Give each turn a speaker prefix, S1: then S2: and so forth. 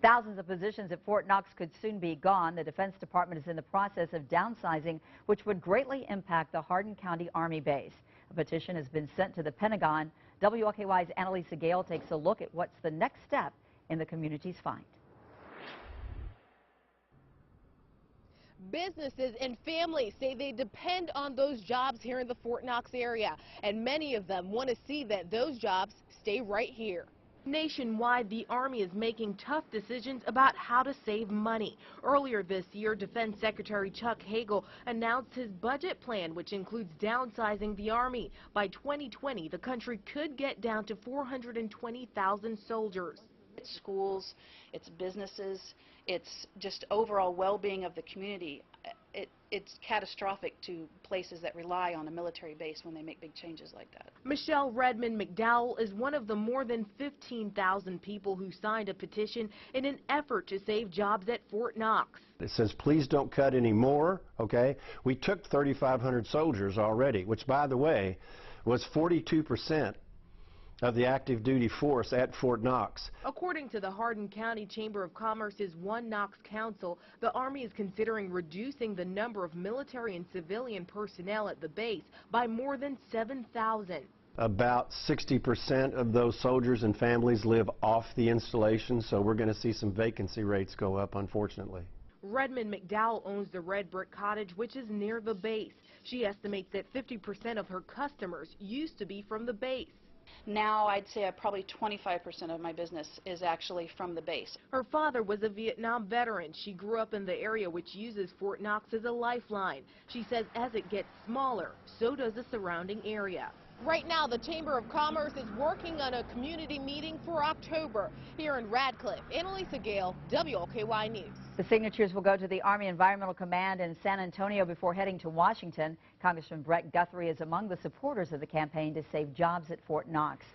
S1: Thousands of positions at Fort Knox could soon be gone. The Defense Department is in the process of downsizing, which would greatly impact the Hardin County Army base. A petition has been sent to the Pentagon. WLKY's Annalisa Gale takes a look at what's the next step in the community's fight.
S2: Businesses and families say they depend on those jobs here in the Fort Knox area, and many of them want to see that those jobs stay right here. Nationwide, the Army is making tough decisions about how to save money. Earlier this year, Defense Secretary Chuck Hagel announced his budget plan, which includes downsizing the Army. By 2020, the country could get down to 420,000 soldiers.
S3: It's schools, it's businesses, it's just overall well-being of the community. It's catastrophic to places that rely on a military base when they make big changes like that.
S2: Michelle Redmond McDowell is one of the more than 15,000 people who signed a petition in an effort to save jobs at Fort Knox.
S4: It says, please don't cut any more, okay? We took 3,500 soldiers already, which, by the way, was 42% of the active duty force at Fort Knox.
S2: According to the Hardin County Chamber of Commerce's One Knox Council, the Army is considering reducing the number of military and civilian personnel at the base by more than 7,000.
S4: About 60% of those soldiers and families live off the installation, so we're going to see some vacancy rates go up, unfortunately.
S2: Redmond McDowell owns the Red Brick Cottage, which is near the base. She estimates that 50% of her customers used to be from the base.
S3: Now I'd say probably 25% of my business is actually from the base.
S2: Her father was a Vietnam veteran. She grew up in the area, which uses Fort Knox as a lifeline. She says as it gets smaller, so does the surrounding area. Right now, the Chamber of Commerce is working on a community meeting for October. Here in Radcliffe, Annalisa Gale, WLKY News.
S1: The signatures will go to the Army Environmental Command in San Antonio before heading to Washington. Congressman Brett Guthrie is among the supporters of the campaign to save jobs at Fort Knox.